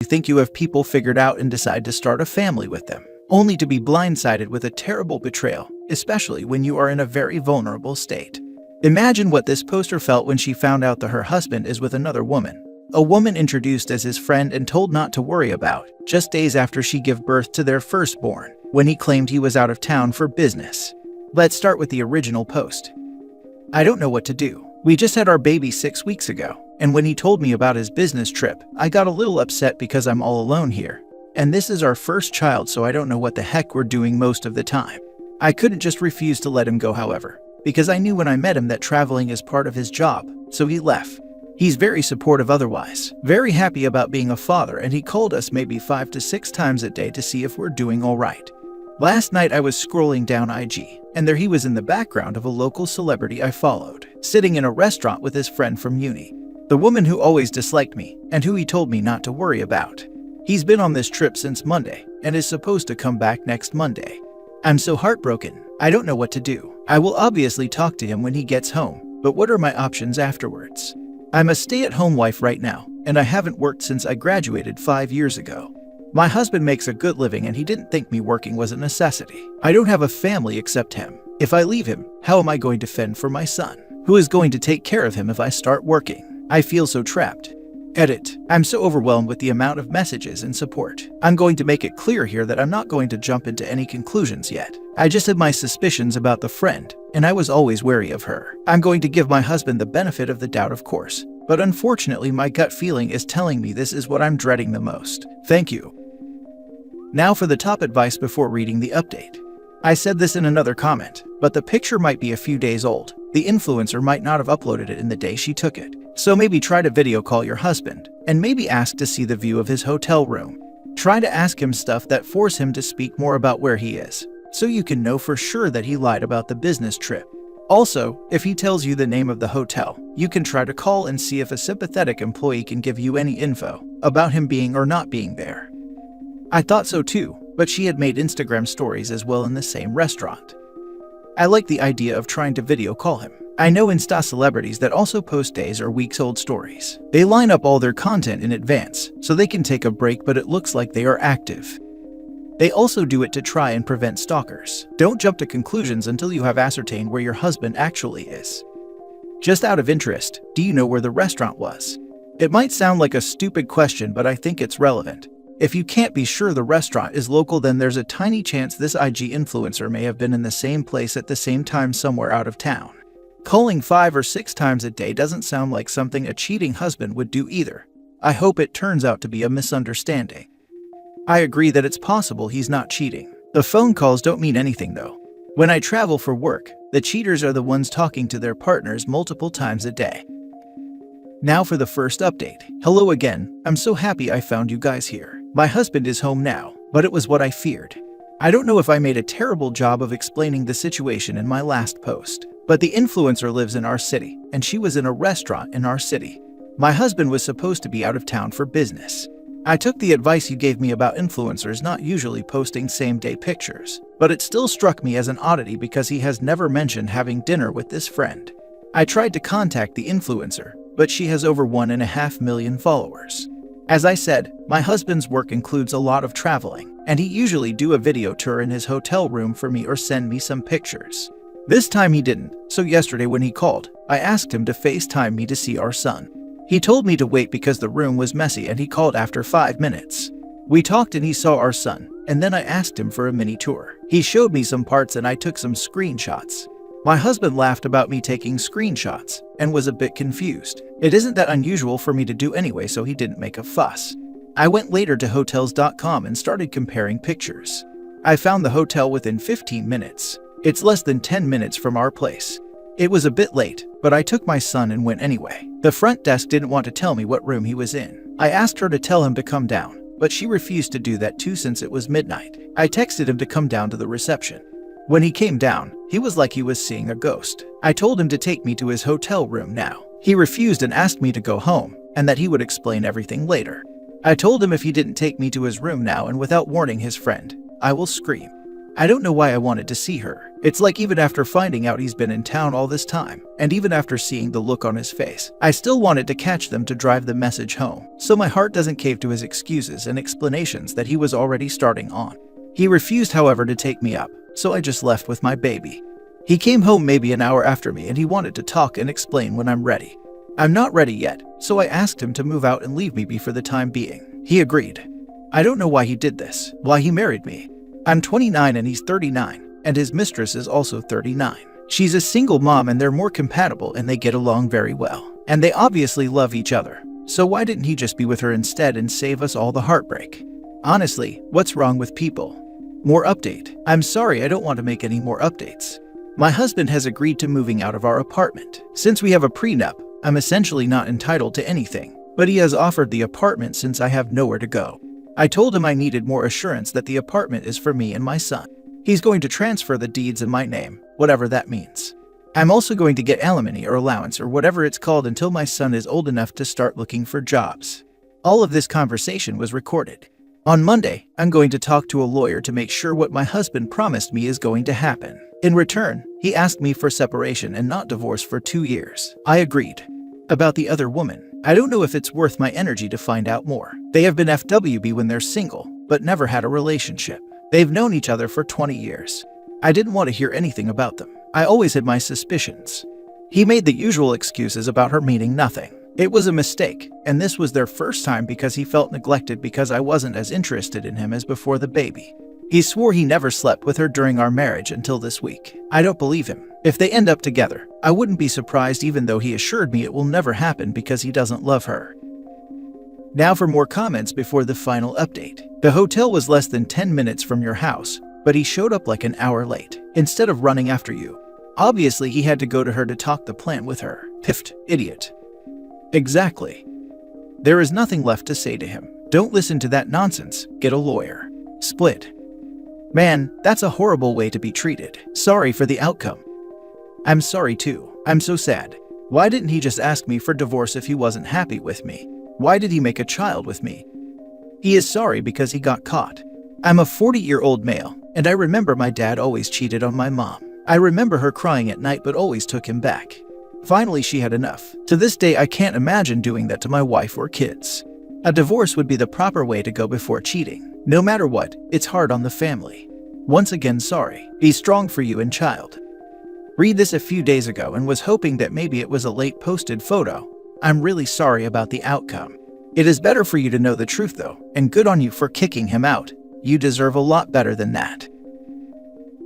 think you have people figured out and decide to start a family with them, only to be blindsided with a terrible betrayal, especially when you are in a very vulnerable state. Imagine what this poster felt when she found out that her husband is with another woman. A woman introduced as his friend and told not to worry about, just days after she gave birth to their firstborn, when he claimed he was out of town for business. Let's start with the original post. I don't know what to do. We just had our baby 6 weeks ago, and when he told me about his business trip, I got a little upset because I'm all alone here. And this is our first child, so I don't know what the heck we're doing most of the time. I couldn't just refuse to let him go, however, because I knew when I met him that traveling is part of his job, so he left. He's very supportive otherwise, very happy about being a father, and he called us maybe 5 to 6 times a day to see if we're doing all right. Last night I was scrolling down IG, and there he was in the background of a local celebrity I followed, sitting in a restaurant with his friend from uni. The woman who always disliked me, and who he told me not to worry about. He's been on this trip since Monday, and is supposed to come back next Monday. I'm so heartbroken, I don't know what to do. I will obviously talk to him when he gets home, but what are my options afterwards? I'm a stay-at-home wife right now, and I haven't worked since I graduated 5 years ago. My husband makes a good living and he didn't think me working was a necessity. I don't have a family except him. If I leave him, how am I going to fend for my son? Who is going to take care of him if I start working? I feel so trapped. Edit. I'm so overwhelmed with the amount of messages and support. I'm going to make it clear here that I'm not going to jump into any conclusions yet. I just had my suspicions about the friend, and I was always wary of her. I'm going to give my husband the benefit of the doubt, of course, but unfortunately my gut feeling is telling me this is what I'm dreading the most. Thank you. Now for the top advice before reading the update. I said this in another comment, but the picture might be a few days old. The influencer might not have uploaded it in the day she took it. So maybe try to video call your husband, and maybe ask to see the view of his hotel room. Try to ask him stuff that force him to speak more about where he is, so you can know for sure that he lied about the business trip. Also, if he tells you the name of the hotel, you can try to call and see if a sympathetic employee can give you any info about him being or not being there. I thought so too, but she had made Instagram stories as well in the same restaurant. I like the idea of trying to video call him. I know Insta celebrities that also post days or weeks old stories. They line up all their content in advance, so they can take a break, but it looks like they are active. They also do it to try and prevent stalkers. Don't jump to conclusions until you have ascertained where your husband actually is. Just out of interest, do you know where the restaurant was? It might sound like a stupid question, but I think it's relevant. If you can't be sure the restaurant is local, then there's a tiny chance this IG influencer may have been in the same place at the same time somewhere out of town. Calling 5 or 6 times a day doesn't sound like something a cheating husband would do either. I hope it turns out to be a misunderstanding. I agree that it's possible he's not cheating. The phone calls don't mean anything though. When I travel for work, the cheaters are the ones talking to their partners multiple times a day. Now for the first update. Hello again, I'm so happy I found you guys here. My husband is home now, but it was what I feared. I don't know if I made a terrible job of explaining the situation in my last post, but the influencer lives in our city, and she was in a restaurant in our city. My husband was supposed to be out of town for business. I took the advice you gave me about influencers not usually posting same-day pictures, but it still struck me as an oddity because he has never mentioned having dinner with this friend. I tried to contact the influencer, but she has over 1.5 million followers. As I said, my husband's work includes a lot of traveling, and he usually do a video tour in his hotel room for me or send me some pictures. This time he didn't, so yesterday when he called, I asked him to FaceTime me to see our son. He told me to wait because the room was messy, and he called after 5 minutes. We talked and he saw our son, and then I asked him for a mini tour. He showed me some parts and I took some screenshots. My husband laughed about me taking screenshots and was a bit confused. It isn't that unusual for me to do anyway, so he didn't make a fuss. I went later to Hotels.com and started comparing pictures. I found the hotel within 15 minutes. It's less than 10 minutes from our place. It was a bit late, but I took my son and went anyway. The front desk didn't want to tell me what room he was in. I asked her to tell him to come down, but she refused to do that too since it was midnight. I texted him to come down to the reception. When he came down, he was like he was seeing a ghost. I told him to take me to his hotel room now. He refused and asked me to go home, and that he would explain everything later. I told him if he didn't take me to his room now and without warning his friend, I will scream. I don't know why I wanted to see her. It's like even after finding out he's been in town all this time, and even after seeing the look on his face, I still wanted to catch them to drive the message home, so my heart doesn't cave to his excuses and explanations that he was already starting on. He refused, however, to take me up, so I just left with my baby. He came home maybe an hour after me and he wanted to talk and explain when I'm ready. I'm not ready yet, so I asked him to move out and leave me be for the time being. He agreed. I don't know why he did this, why he married me. I'm 29 and he's 39, and his mistress is also 39. She's a single mom and they're more compatible and they get along very well. And they obviously love each other. So why didn't he just be with her instead and save us all the heartbreak? Honestly, what's wrong with people? More update. I'm sorry, I don't want to make any more updates. My husband has agreed to moving out of our apartment. Since we have a prenup, I'm essentially not entitled to anything, but he has offered the apartment since I have nowhere to go. I told him I needed more assurance that the apartment is for me and my son. He's going to transfer the deeds in my name, whatever that means. I'm also going to get alimony or allowance or whatever it's called until my son is old enough to start looking for jobs. All of this conversation was recorded. On Monday, I'm going to talk to a lawyer to make sure what my husband promised me is going to happen. In return, he asked me for separation and not divorce for 2 years. I agreed. About the other woman, I don't know if it's worth my energy to find out more. They have been FWB when they're single, but never had a relationship. They've known each other for 20 years. I didn't want to hear anything about them. I always had my suspicions. He made the usual excuses about her meaning nothing. It was a mistake, and this was their first time because he felt neglected because I wasn't as interested in him as before the baby. He swore he never slept with her during our marriage until this week. I don't believe him. If they end up together, I wouldn't be surprised even though he assured me it will never happen because he doesn't love her. Now for more comments before the final update. The hotel was less than 10 minutes from your house, but he showed up like an hour late, instead of running after you. Obviously he had to go to her to talk the plan with her. Piffed, idiot. Exactly. There is nothing left to say to him. Don't listen to that nonsense, get a lawyer. Split. Man, that's a horrible way to be treated. Sorry for the outcome. I'm sorry too. I'm so sad. Why didn't he just ask me for divorce if he wasn't happy with me? Why did he make a child with me? He is sorry because he got caught. I'm a 40-year-old male, and I remember my dad always cheated on my mom. I remember her crying at night but always took him back. Finally, she had enough. To this day, I can't imagine doing that to my wife or kids. A divorce would be the proper way to go before cheating. No matter what, it's hard on the family. Once again, sorry. Be strong for you and child. Read this a few days ago and was hoping that maybe it was a late posted photo. I'm really sorry about the outcome. It is better for you to know the truth though, and good on you for kicking him out. You deserve a lot better than that.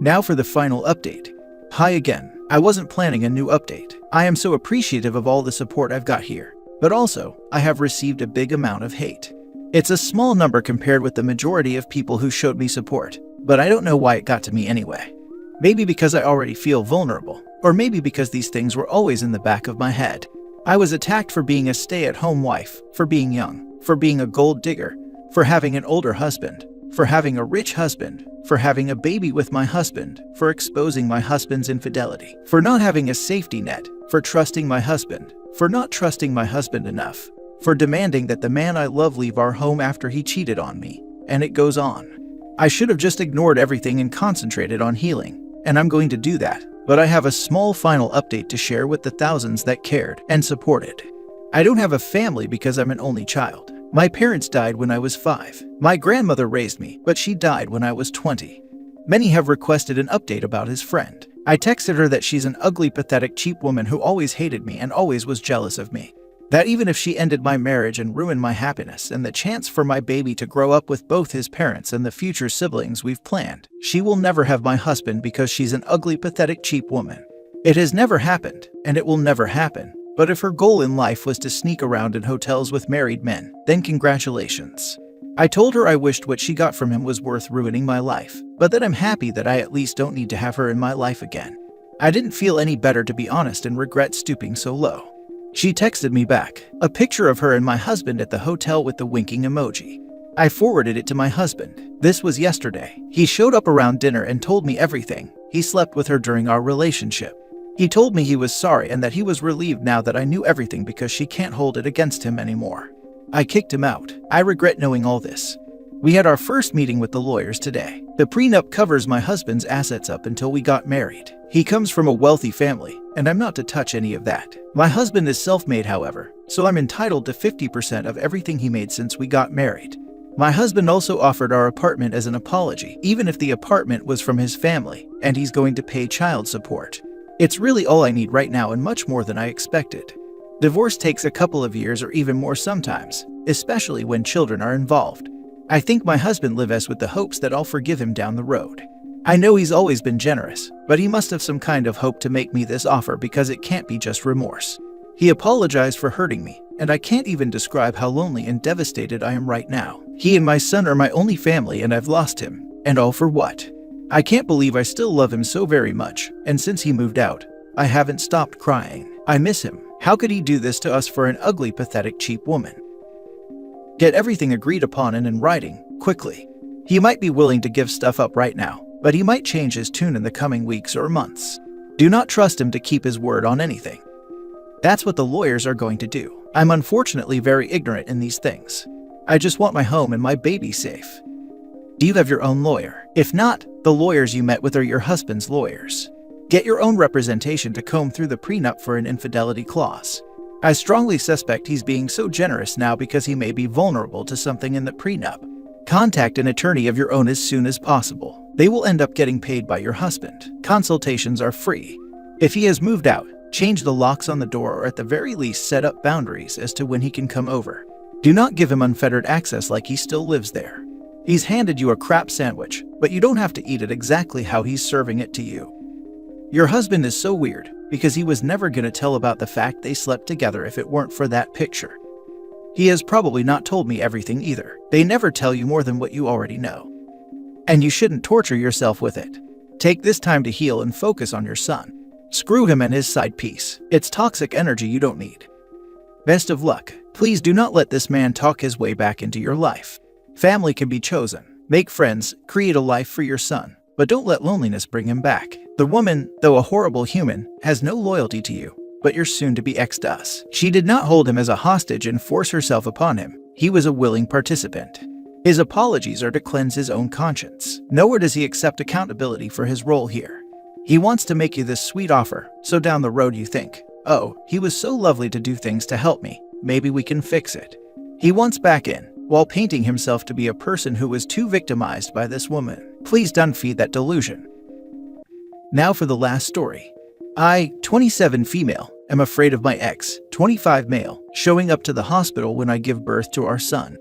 Now for the final update. Hi again. I wasn't planning a new update. I am so appreciative of all the support I've got here, but also, I have received a big amount of hate. It's a small number compared with the majority of people who showed me support, but I don't know why it got to me anyway. Maybe because I already feel vulnerable, or maybe because these things were always in the back of my head. I was attacked for being a stay-at-home wife, for being young, for being a gold digger, for having an older husband, for having a rich husband, for having a baby with my husband, for exposing my husband's infidelity, for not having a safety net, for trusting my husband, for not trusting my husband enough, for demanding that the man I love leave our home after he cheated on me, and it goes on. I should have just ignored everything and concentrated on healing, and I'm going to do that, but I have a small final update to share with the thousands that cared and supported. I don't have a family because I'm an only child. My parents died when I was 5. My grandmother raised me, but she died when I was 20. Many have requested an update about his friend. I texted her that she's an ugly, pathetic, cheap woman who always hated me and always was jealous of me. That even if she ended my marriage and ruined my happiness and the chance for my baby to grow up with both his parents and the future siblings we've planned, she will never have my husband because she's an ugly, pathetic, cheap woman. It has never happened, and it will never happen. But if her goal in life was to sneak around in hotels with married men, then congratulations. I told her I wished what she got from him was worth ruining my life, but that I'm happy that I at least don't need to have her in my life again. I didn't feel any better, to be honest, and regret stooping so low. She texted me back a picture of her and my husband at the hotel with the winking emoji. I forwarded it to my husband. This was yesterday. He showed up around dinner and told me everything. He slept with her during our relationship. He told me he was sorry and that he was relieved now that I knew everything because she can't hold it against him anymore. I kicked him out. I regret knowing all this. We had our first meeting with the lawyers today. The prenup covers my husband's assets up until we got married. He comes from a wealthy family, and I'm not to touch any of that. My husband is self-made, however, so I'm entitled to 50% of everything he made since we got married. My husband also offered our apartment as an apology, even if the apartment was from his family, and he's going to pay child support. It's really all I need right now and much more than I expected. Divorce takes a couple of years or even more sometimes, especially when children are involved. I think my husband lives with the hopes that I'll forgive him down the road. I know he's always been generous, but he must have some kind of hope to make me this offer because it can't be just remorse. He apologized for hurting me, and I can't even describe how lonely and devastated I am right now. He and my son are my only family and I've lost him. And all for what? I can't believe I still love him so very much, and since he moved out, I haven't stopped crying. I miss him. How could he do this to us for an ugly, pathetic, cheap woman? Get everything agreed upon and in writing, quickly. He might be willing to give stuff up right now, but he might change his tune in the coming weeks or months. Do not trust him to keep his word on anything. That's what the lawyers are going to do. I'm unfortunately very ignorant in these things. I just want my home and my baby safe. Do you have your own lawyer? If not, the lawyers you met with are your husband's lawyers. Get your own representation to comb through the prenup for an infidelity clause. I strongly suspect he's being so generous now because he may be vulnerable to something in the prenup. Contact an attorney of your own as soon as possible. They will end up getting paid by your husband. Consultations are free. If he has moved out, change the locks on the door or at the very least set up boundaries as to when he can come over. Do not give him unfettered access like he still lives there. He's handed you a crap sandwich, but you don't have to eat it exactly how he's serving it to you. Your husband is so weird because he was never going to tell about the fact they slept together if it weren't for that picture. He has probably not told me everything either. They never tell you more than what you already know. And you shouldn't torture yourself with it. Take this time to heal and focus on your son. Screw him and his side piece. It's toxic energy you don't need. Best of luck. Please do not let this man talk his way back into your life. Family can be chosen. Make friends, create a life for your son, but don't let loneliness bring him back. The woman, though a horrible human, has no loyalty to you, but your soon-to-be ex does. She did not hold him as a hostage and force herself upon him. He was a willing participant. His apologies are to cleanse his own conscience. Nowhere does he accept accountability for his role here. He wants to make you this sweet offer, so down the road you think, oh, he was so lovely to do things to help me, maybe we can fix it. He wants back in, while painting himself to be a person who was too victimized by this woman. Please don't feed that delusion. Now for the last story. I, 27 female, am afraid of my ex, 25 male, showing up to the hospital when I give birth to our son.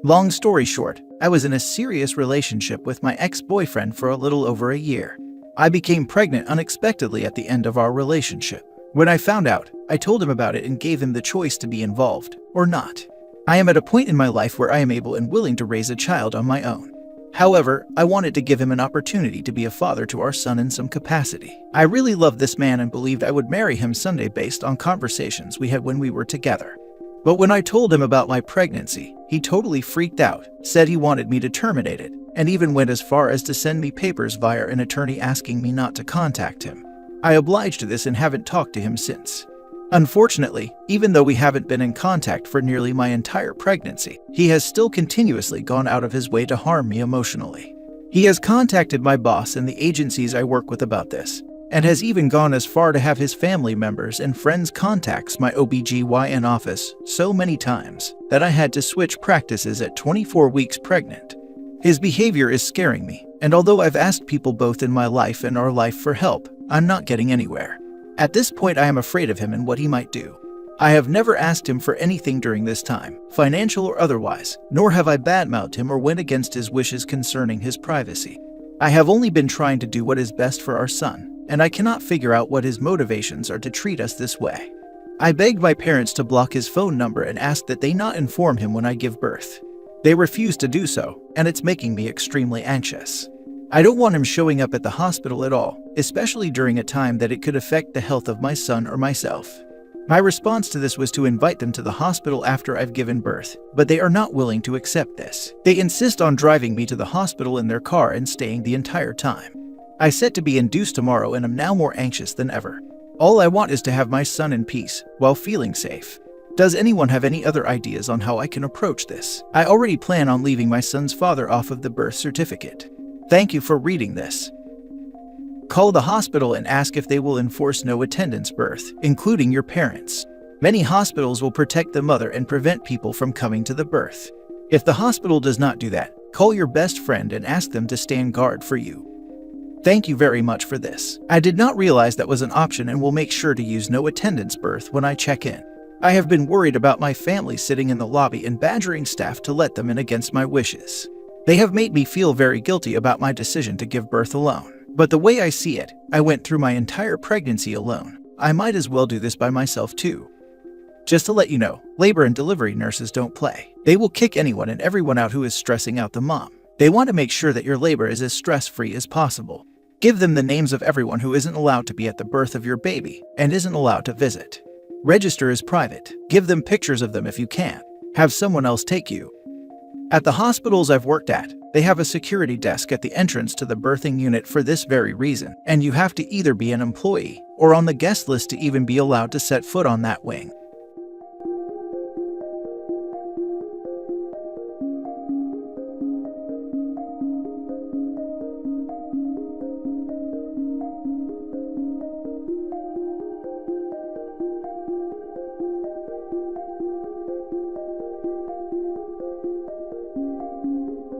Long story short, I was in a serious relationship with my ex-boyfriend for a little over a year. I became pregnant unexpectedly at the end of our relationship. When I found out, I told him about it and gave him the choice to be involved or not. I am at a point in my life where I am able and willing to raise a child on my own. However, I wanted to give him an opportunity to be a father to our son in some capacity. I really loved this man and believed I would marry him someday based on conversations we had when we were together. But when I told him about my pregnancy, he totally freaked out, said he wanted me to terminate it, and even went as far as to send me papers via an attorney asking me not to contact him. I obliged to this and haven't talked to him since. Unfortunately, even though we haven't been in contact for nearly my entire pregnancy, he has still continuously gone out of his way to harm me emotionally. He has contacted my boss and the agencies I work with about this, and has even gone as far to have his family members and friends contacts my OBGYN office so many times that I had to switch practices at 24 weeks pregnant. His behavior is scaring me, and although I've asked people both in my life and our life for help, I'm not getting anywhere. At this point, I am afraid of him and what he might do. I have never asked him for anything during this time, financial or otherwise, nor have I badmouthed him or went against his wishes concerning his privacy. I have only been trying to do what is best for our son, and I cannot figure out what his motivations are to treat us this way. I begged my parents to block his phone number and asked that they not inform him when I give birth. They refused to do so, and it's making me extremely anxious. I don't want him showing up at the hospital at all, especially during a time that it could affect the health of my son or myself. My response to this was to invite them to the hospital after I've given birth, but they are not willing to accept this. They insist on driving me to the hospital in their car and staying the entire time. I set to be induced tomorrow and am now more anxious than ever. All I want is to have my son in peace, while feeling safe. Does anyone have any other ideas on how I can approach this? I already plan on leaving my son's father off of the birth certificate. Thank you for reading this. Call the hospital and ask if they will enforce no attendance birth, including your parents. Many hospitals will protect the mother and prevent people from coming to the birth. If the hospital does not do that, call your best friend and ask them to stand guard for you. Thank you very much for this. I did not realize that was an option and will make sure to use no attendance birth when I check in. I have been worried about my family sitting in the lobby and badgering staff to let them in against my wishes. They have made me feel very guilty about my decision to give birth alone. But the way I see it, I went through my entire pregnancy alone. I might as well do this by myself too. Just to let you know, labor and delivery nurses don't play. They will kick anyone and everyone out who is stressing out the mom. They want to make sure that your labor is as stress-free as possible. Give them the names of everyone who isn't allowed to be at the birth of your baby and isn't allowed to visit. Register as private. Give them pictures of them if you can. Have someone else take you. At the hospitals I've worked at, they have a security desk at the entrance to the birthing unit for this very reason, and you have to either be an employee or on the guest list to even be allowed to set foot on that wing.